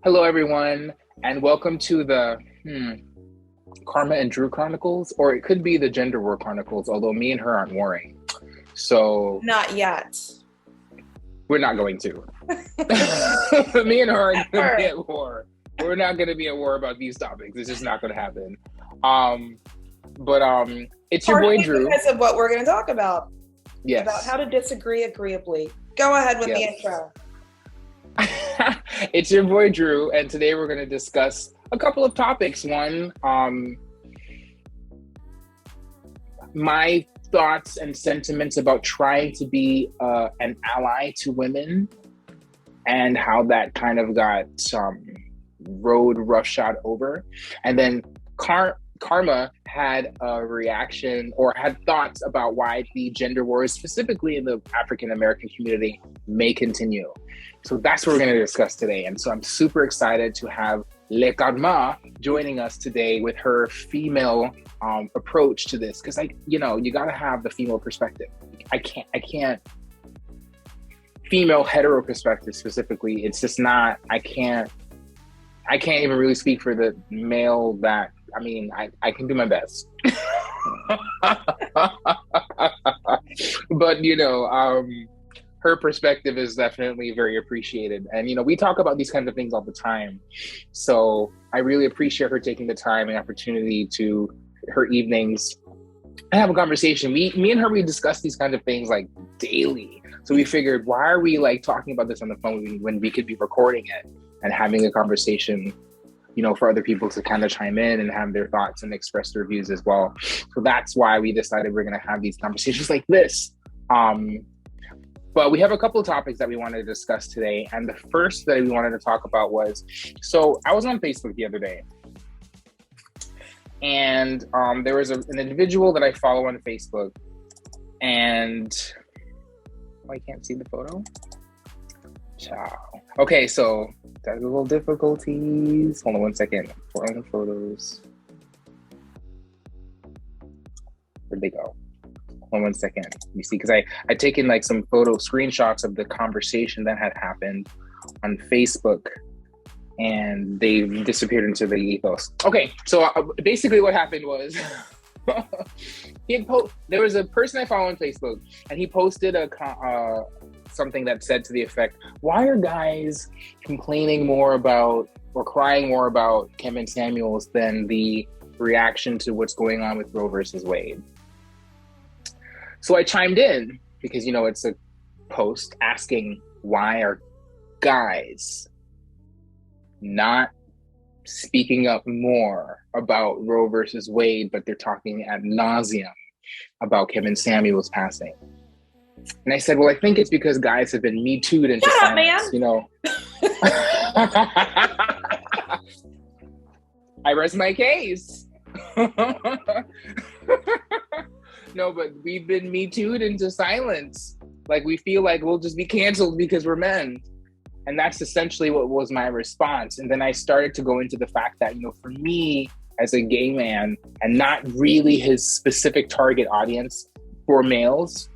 Hello, everyone, and welcome to the Karma and Drew Chronicles, or it could be the Gender War Chronicles, although me and her aren't warring. So, Not yet. we're not going to. Me and her are going to be at war. We're not going to be at war about these topics. It's just not going to happen. But it's your boy, Drew. Because of what we're going to talk about. Yes. About how to disagree agreeably. Go ahead with the intro. It's your boy Drew, and today we're going to discuss a couple of topics. One, my thoughts and sentiments about trying to be an ally to women, and how that kind of got road roughshod over. And then Karma had a reaction or had thoughts about why the gender wars, specifically in the African American community, may continue. So that's what we're going to discuss today. And so I'm super excited to have Le Karma joining us today with her female approach to this. Because you got to have the female perspective. I can't female hetero perspective specifically. It's just not, I can't even really speak for the male that, I can do my best. But, her perspective is definitely very appreciated. And, we talk about these kinds of things all the time. So I really appreciate her taking the time and opportunity to her evenings and have a conversation. Me and her, we discuss these kinds of things like daily. So we figured, why are we talking about this on the phone when we could be recording it and having a conversation, for other people to kind of chime in and have their thoughts and express their views as well. So that's why we decided we're going to have these conversations like this. But we have a couple of topics that we wanted to discuss today. And the first that we wanted to talk about was, so I was on Facebook the other day. And there was an individual that I follow on Facebook. And I can't see the photo. Ciao. Okay, so technical difficulties. Hold on one second. For the photos. Where'd they go? Hold on one second. You see, because I taken some photo screenshots of the conversation that had happened on Facebook, and they disappeared into the ethos. Okay, so basically what happened was there was a person I follow on Facebook, and he posted something that said to the effect, why are guys complaining more about or crying more about Kevin Samuels than the reaction to what's going on with Roe versus Wade? So I chimed in because, it's a post asking, why are guys not speaking up more about Roe versus Wade, but they're talking ad nauseum about Kevin Samuels passing? And I said, well, I think it's because guys have been Me Too'd into silence, I rest my case. No, but we've been Me Too'd into silence. We feel like we'll just be canceled because we're men. And that's essentially what was my response. And then I started to go into the fact that, for me as a gay man, and not really his specific target audience for males,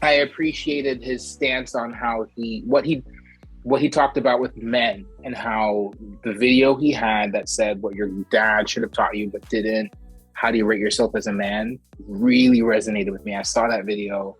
I appreciated his stance on how what he talked about with men, and how the video he had that said what your dad should have taught you but didn't, how do you rate yourself as a man, really resonated with me. I saw that video,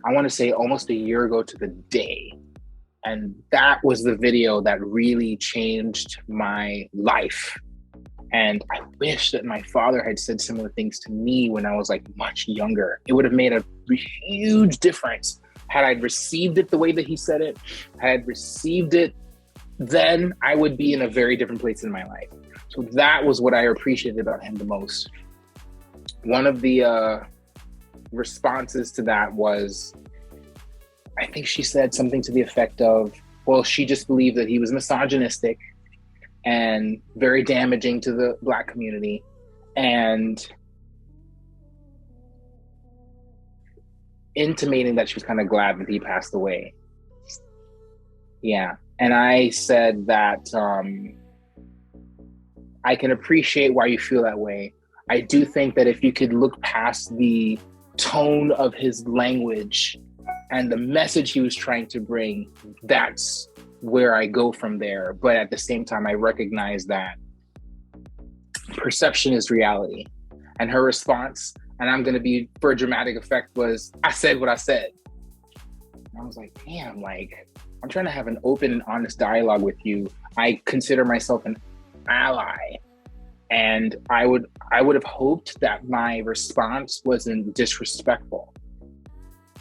I want to say almost a year ago to the day. And that was the video that really changed my life. And I wish that my father had said similar things to me when I was much younger. It would have made a huge difference had I received it the way that he said it. Had I received it then, I would be in a very different place in my life. So that was what I appreciated about him the most. One of the responses to that was, I think she said something to the effect of, well, she just believed that he was misogynistic and very damaging to the Black community, and intimating that she was kind of glad that he passed away. Yeah. And I said that I can appreciate why you feel that way. I do think that if you could look past the tone of his language and the message he was trying to bring, that's where I go from there. But at the same time, I recognize that perception is reality. And her response, and I'm going to be for a dramatic effect, was, I said what I said. And I was like, damn, like, I'm trying to have an open and honest dialogue with you. I consider myself an ally. And I would have hoped that my response wasn't disrespectful.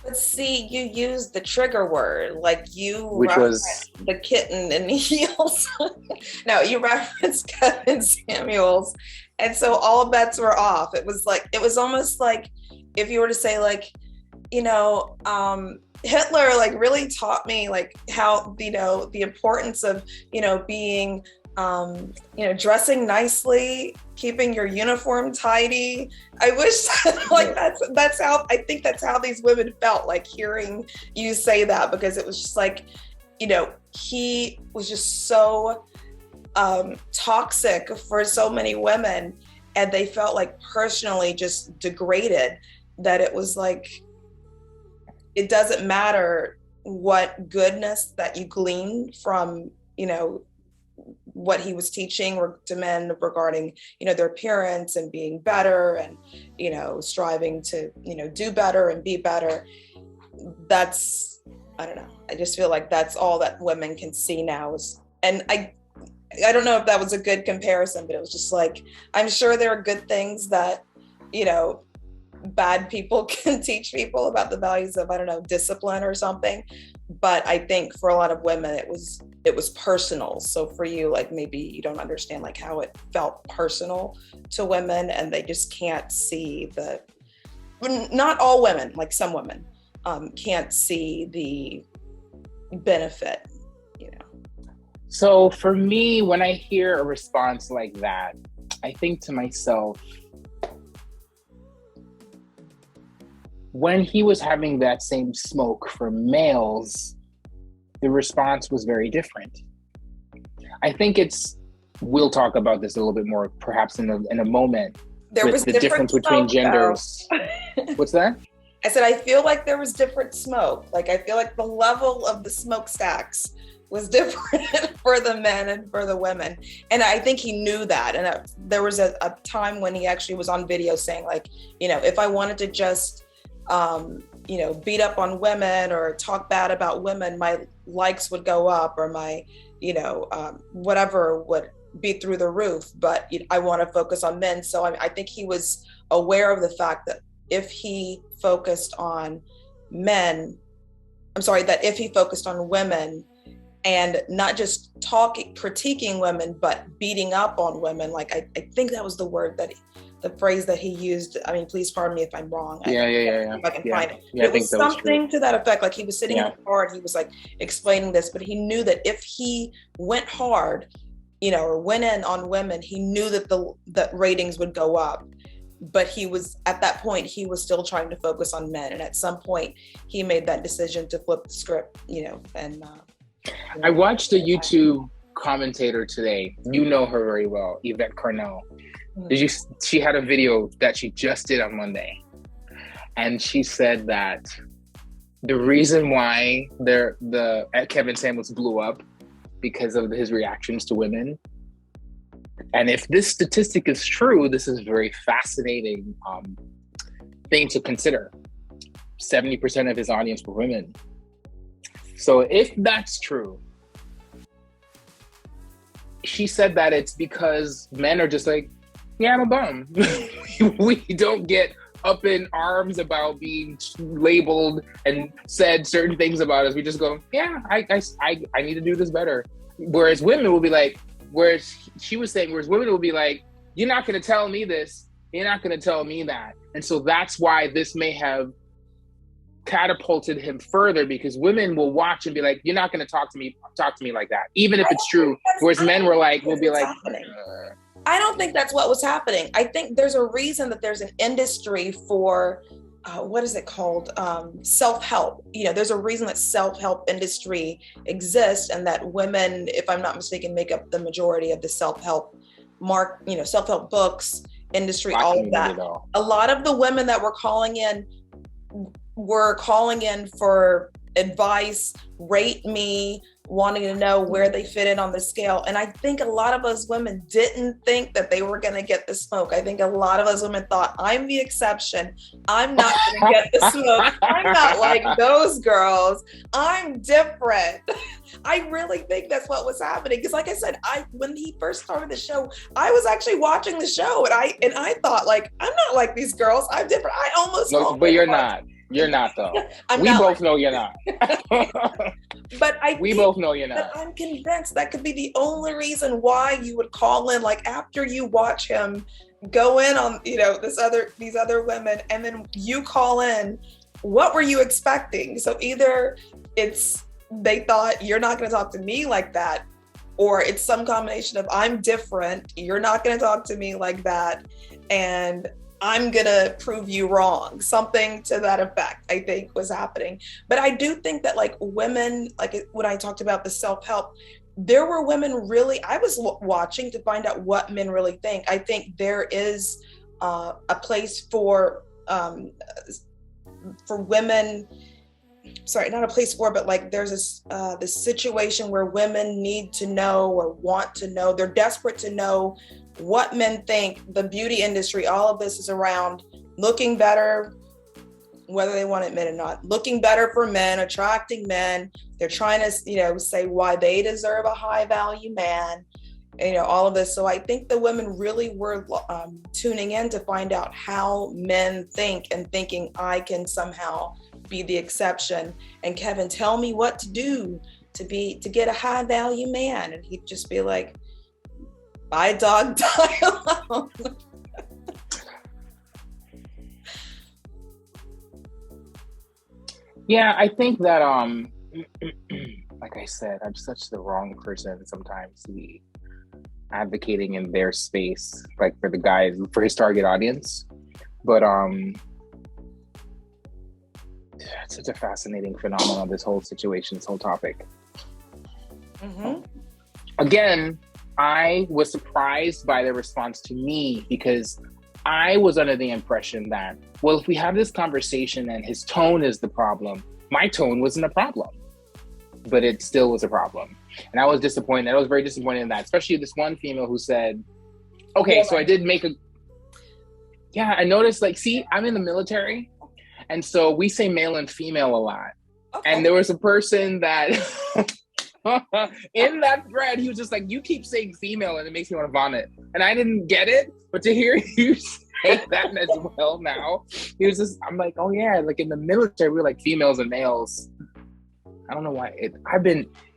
But see, you used the trigger word, like you which referenced was the kitten in heels. No, you referenced Kevin Samuels. And so all bets were off. It was almost like if you were to say, like, Hitler like really taught me like how, the importance of, being, dressing nicely, keeping your uniform tidy. I wish like that's how, I think that's how these women felt, like hearing you say that, because it was just like, he was just so toxic for so many women, and they felt like personally just degraded, that it was like, it doesn't matter what goodness that you glean from, what he was teaching to men regarding, their appearance and being better and, striving to, do better and be better. That's, I don't know. I just feel like that's all that women can see now and I don't know if that was a good comparison, but it was just like, I'm sure there are good things that, bad people can teach people about the values of, I don't know, discipline or something. But I think for a lot of women, it was personal. So for you, like, maybe you don't understand like how it felt personal to women, and they just can't see not all women, like some women can't see the benefit, So for me, when I hear a response like that, I think to myself, when he was having that same smoke for males, the response was very different. I think we'll talk about this a little bit more, perhaps in a moment. There was the difference between genders. What's that? I said, I feel like there was different smoke. Like, I feel like the level of the smokestacks was different for the men and for the women. And I think he knew that. And there was a time when he actually was on video saying, like, if I wanted to just beat up on women or talk bad about women, my likes would go up, or my, whatever would be through the roof. But I want to focus on men. So I think he was aware of the fact that if he focused on if he focused on women and not just critiquing women, but beating up on women, like I think that was the phrase that he used. I mean, please pardon me if I'm wrong. Yeah. If I can find it. It was something to that effect. Like, he was sitting in the car and he was like explaining this, but he knew that if he went hard, or went in on women, he knew that the ratings would go up. But at that point, he was still trying to focus on men. And at some point he made that decision to flip the script, and I watched a YouTube commentator today. You know her very well, Yvette Carnell. She had a video that she just did on Monday. And she said that the reason why Kevin Samuels blew up because of his reactions to women. And if this statistic is true, this is a very fascinating thing to consider. 70% of his audience were women. So if that's true, she said that it's because men are just like, yeah, I'm a bum. We don't get up in arms about being labeled and said certain things about us. We just go, yeah, I need to do this better. Whereas women will be like, whereas women will be like, you're not going to tell me this. You're not going to tell me that. And so that's why this may have catapulted him further, because women will watch and be like, you're not going to talk to me like that, even if it's true. Whereas men will be like, I don't think that's what was happening. I think there's a reason that there's an industry for what is it called? Self-help. There's a reason that self-help industry exists, and that women, if I'm not mistaken, make up the majority of the self-help self-help books industry, all of that. A lot of the women that were calling in were calling in for advice, rate me, wanting to know where they fit in on the scale. And I think a lot of us women didn't think that they were going to get the smoke. I think a lot of us women thought, I'm the exception. I'm not going to get the smoke. I'm not like those girls. I'm different. I really think that's what was happening. Because like I said, when he first started the show, I was actually watching the show, and I thought, like, I'm not like these girls. I'm different. I almost but you're not. You're not, though. We both know you're not. But we both know you're not. But I'm convinced that could be the only reason why you would call in, like, after you watch him go in on, you know, these other women, and then you call in. What were you expecting? So either they thought, you're not going to talk to me like that, or it's some combination of, I'm different, you're not going to talk to me like that, and I'm gonna prove you wrong. Something to that effect, I think, was happening. But I do think that, like, women, like when I talked about the self-help, there were women really, I was watching to find out what men really think. I think there is a place for women, sorry, not a place for, but like there's this situation where women need to know or want to know, they're desperate to know what men think. The beauty industry, all of this is around looking better, whether they want to admit it or not, looking better for men, attracting men. They're trying to, you know, say why they deserve a high value man, you know, all of this. So I think the women really were tuning in to find out how men think, and thinking, I can somehow be the exception. And Kevin, tell me what to do to get a high value man. And he'd just be like, buy a dog, die alone. Yeah, I think that like I said, I'm such the wrong person sometimes to be advocating in their space, like for the guys, for his target audience. But it's such a fascinating phenomenon, this whole situation, this whole topic. Mm-hmm. Again, I was surprised by the response to me, because I was under the impression that, well, if we have this conversation and his tone is the problem, my tone wasn't a problem, but it still was a problem. And I was disappointed. I was very disappointed in that, especially this one female who said, okay, so I did make I noticed, like, see, I'm in the military, and so we say male and female a lot. Okay. And there was a person that in that thread, he was just like, you keep saying female and it makes me want to vomit. And I didn't get it, but to hear you say that as well now, he was just, I'm like, oh yeah, like in the military, we're like females and males. I don't know why.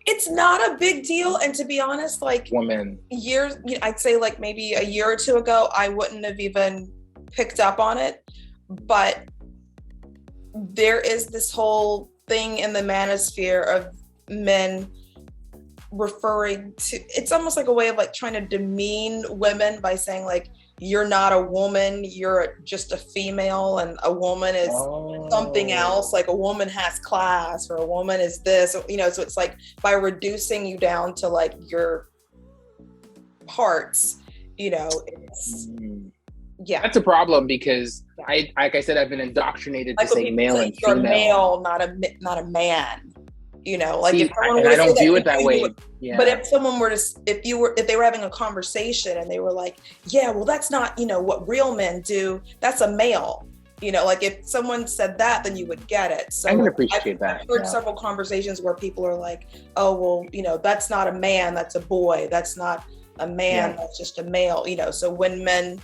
It's not a big deal. And to be honest, like women, years, I'd say like maybe a year or two ago, I wouldn't have even picked up on it. But there is this whole thing in the manosphere of men referring to, it's almost like a way of like trying to demean women by saying like, you're not a woman, you're just a female, and a woman is something else. Like a woman has class, or a woman is this, you know, so it's like by reducing you down to like your parts, you know, it's, yeah. That's a problem, because like I said, I've been indoctrinated to say male and you're female. Male, not a man. You know, like if someone I don't view it that way. Yeah. But if someone were to, if they were having a conversation and they were like, yeah, well, that's not, you know, what real men do. That's a male. You know, like if someone said that, then you would get it. So I can appreciate that. I've heard several conversations where people are like, oh, well, you know, that's not a man, that's a boy. That's not a man, that's just a male. You know, so when men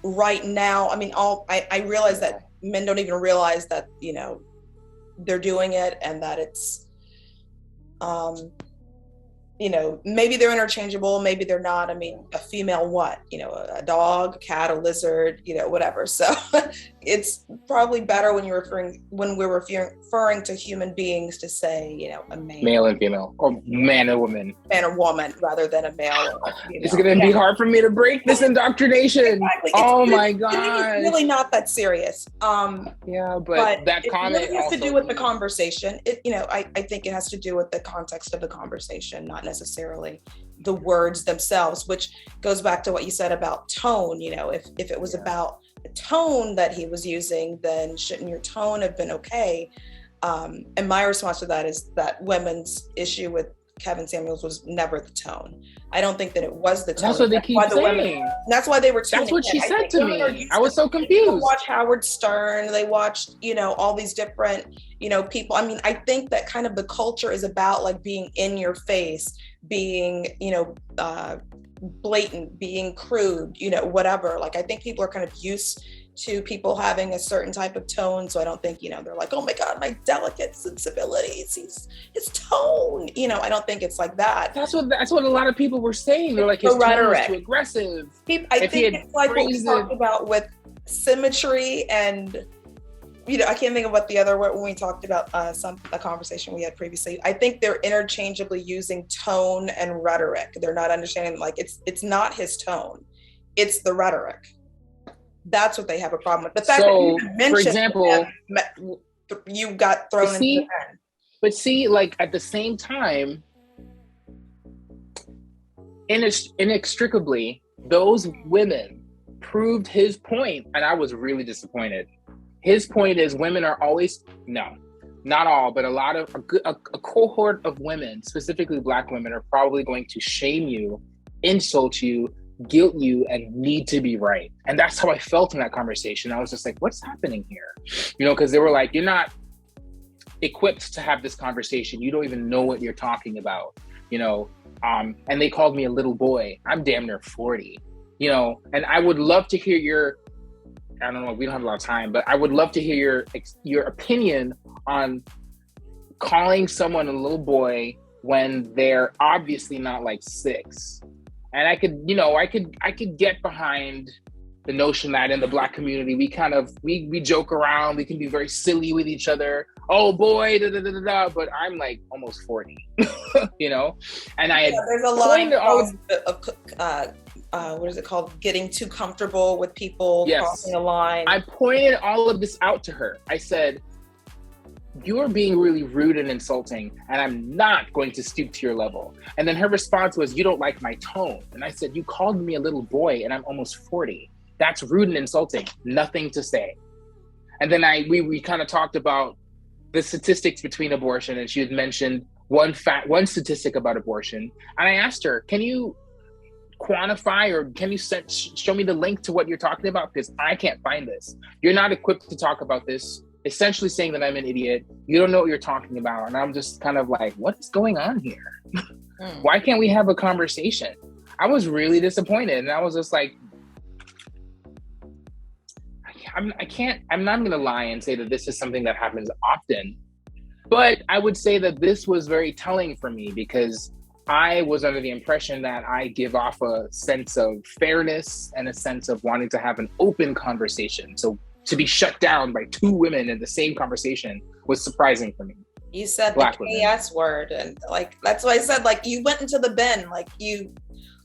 right now, I mean, I realize that men don't even realize that, you know, they're doing it, and that it's, you know, maybe they're interchangeable, maybe they're not. I mean, a female what? You know, a dog, a cat, a lizard, you know, whatever. So it's probably better when we're referring to human beings to say, you know, a male and female, or man and woman. Man or woman, rather than a male. Or, you know. It's going to be hard for me to break this indoctrination. Exactly. My God. It's really not that serious. Yeah, but that comment really has to do with the conversation. It, you know, I think it has to do with the context of the conversation, not necessarily the words themselves, which goes back to what you said about tone. You know, if it was about tone that he was using, then shouldn't your tone have been okay? And my response to that is that women's issue with Kevin Samuels was never the tone. I don't think that it was the tone. That's what they keep saying. That's why they were tuning That's what she in. said to me. I was so confused. Watch Howard Stern. They watched, all these different, people. I mean, I think that kind of the culture is about like being in your face, being, blatant, being crude, whatever. Like, I think people are kind of used to people having a certain type of tone. So I don't think, they're like, oh my God, my delicate sensibilities, his tone, I don't think it's like that. That's what a lot of people were saying. They're like, his tone is too aggressive. I think it's like what we talked about with symmetry and, I can't think of what the other word when we talked about a conversation we had previously. I think they're interchangeably using tone and rhetoric. They're not understanding, like, it's not his tone, it's the rhetoric. That's what they have a problem with. The fact that you mentioned, for example, you got thrown into the pen. But see, like, at the same time, inextricably, those women proved his point, and I was really disappointed. His point is women are always, no, not all, but a cohort of women, specifically Black women, are probably going to shame you, insult you, guilt you, and need to be right. And that's how I felt in that conversation. I was just like, what's happening here? Because they were like, you're not equipped to have this conversation. You don't even know what you're talking about, and they called me a little boy. I'm damn near 40, and I would love to hear I don't know, we don't have a lot of time, but I would love to hear your opinion on calling someone a little boy when they're obviously not like 6. And I could get behind the notion that in the Black community, we joke around, we can be very silly with each other. Oh boy, da, da, da, da, da. But I'm like almost 40, and I had there's a line of what is it called? Getting too comfortable with people, crossing a line. I pointed all of this out to her. I said, you're being really rude and insulting, and I'm not going to stoop to your level. And then her response was, you don't like my tone. And I said, you called me a little boy and I'm almost 40. That's rude and insulting. Nothing to say. And then we kind of talked about the statistics between abortion, and she had mentioned one statistic about abortion. And I asked her, can you quantify, or can you show me the link to what you're talking about? Because I can't find this. You're not equipped to talk about this, essentially saying that I'm an idiot. You don't know what you're talking about. And I'm just kind of like, what is going on here? Why can't we have a conversation? I was really disappointed. And I was just like, I'm not going to lie and say that this is something that happens often, but I would say that this was very telling for me, because I was under the impression that I give off a sense of fairness and a sense of wanting to have an open conversation. So to be shut down by 2 women in the same conversation was surprising for me. You said Black the KS word, and like, that's why I said, like, you went into the bin, like you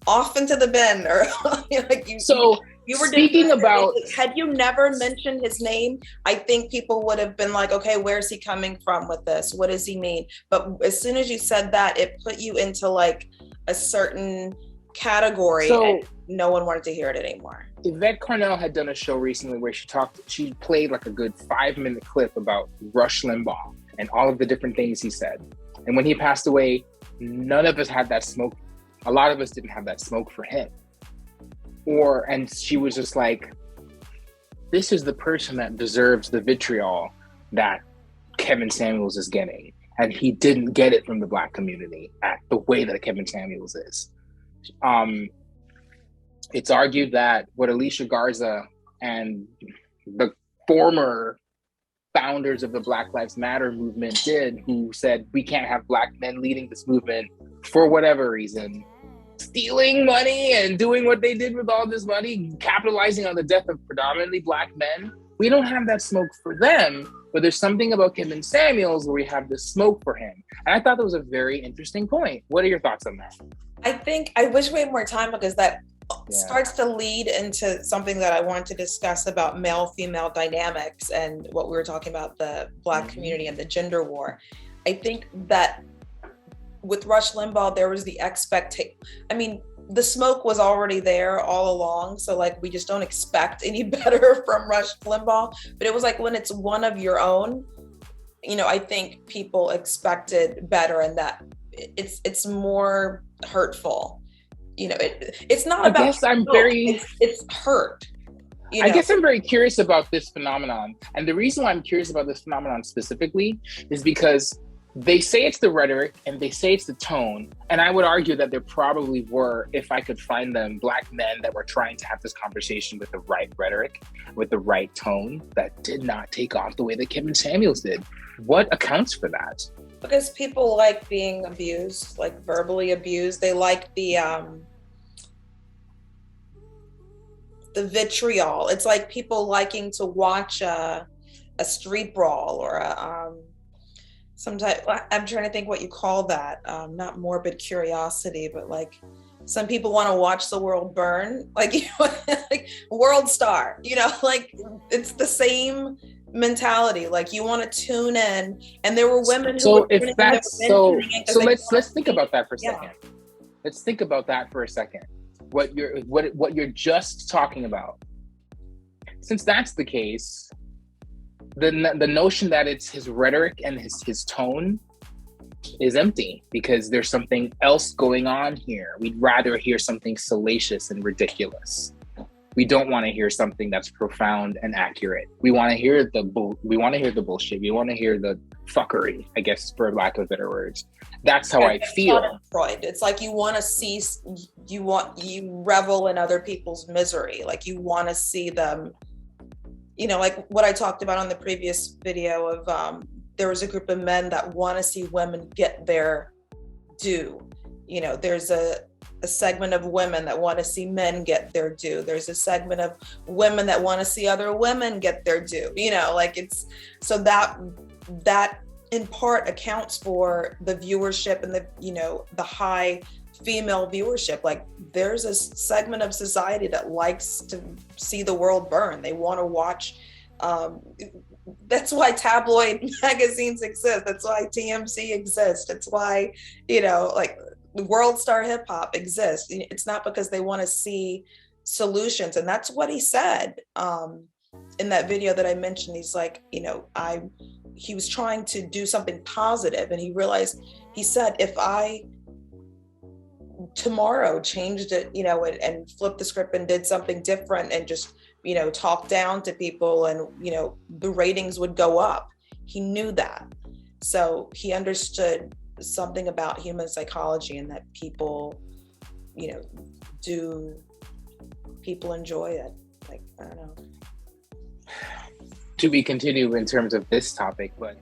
off into the bin, or like you. So you were speaking about, had you never mentioned his name, I think people would have been like, okay, where's he coming from with this? What does he mean? But as soon as you said that, it put you into like a certain category, and no one wanted to hear it anymore. Yvette Carnell had done a show recently where she played like a good 5-minute clip about Rush Limbaugh and all of the different things he said. And when he passed away, none of us had that smoke. A lot of us didn't have that smoke for him. And she was just like, this is the person that deserves the vitriol that Kevin Samuels is getting. And he didn't get it from the Black community at the way that Kevin Samuels is. It's argued that what Alicia Garza and the former founders of the Black Lives Matter movement did, who said we can't have Black men leading this movement for whatever reason, stealing money and doing what they did with all this money, capitalizing on the death of predominantly Black men. We don't have that smoke for them, but there's something about Kevin Samuels where we have the smoke for him. And I thought that was a very interesting point. What are your thoughts on that? I wish we had more time, because that starts to lead into something that I wanted to discuss about male-female dynamics and what we were talking about, the Black community and the gender war. I think that with Rush Limbaugh, there was the expectation. I mean, the smoke was already there all along. So like, we just don't expect any better from Rush Limbaugh. But it was like, when it's one of your own, you know, I think people expected better, and that it's more hurtful. You know, it's not I about guess I'm smoke, very it's hurt. You I know, guess I'm very curious about this phenomenon. And the reason why I'm curious about this phenomenon specifically is because they say it's the rhetoric and they say it's the tone. And I would argue that there probably were, if I could find them, Black men that were trying to have this conversation with the right rhetoric, with the right tone, that did not take off the way that Kevin Samuels did. What accounts for that? because people like being abused, like verbally abused. They like the vitriol. It's like people liking to watch a street brawl or a some type. I'm trying to think what you call that. Not morbid curiosity, but like some people want to watch the world burn. Like, you know, like World Star. You know, like it's the same mentality. Like you want to tune in, and there were women who So were if that's so, let's think about that for a second. Yeah. Let's think about that for a second. What you're just talking about. Since that's the case, the notion that it's his rhetoric and his tone is empty, because there's something else going on here. We'd rather hear something salacious and ridiculous. We don't want to hear something that's profound and accurate. We want to hear the bullshit. We want to hear the fuckery, I guess, for lack of better words. That's how I feel. Freud. It's like you want to see, you revel in other people's misery. Like you want to see them, you know, like what I talked about on the previous video of, there was a group of men that want to see women get their due. You know, there's a segment of women that want to see men get their due. There's a segment of women that want to see other women get their due. You know, like it's, so that in part accounts for the viewership and the, you know, the high female viewership. Like there's a segment of society that likes to see the world burn. They want to watch, that's why tabloid magazines exist. That's why TMC exists. It's why, you know, like World Star Hip Hop exists. It's not because they want to see solutions. And that's what he said in that video that I mentioned. He's like, you know, he was trying to do something positive, and he realized, he said, if I tomorrow changed it, you know, and flipped the script and did something different and just, you know, talked down to people, and, you know, the ratings would go up. He knew that. So he understood something about human psychology, and that people, you know, people enjoy it. Like, I don't know. To be continued in terms of this topic, but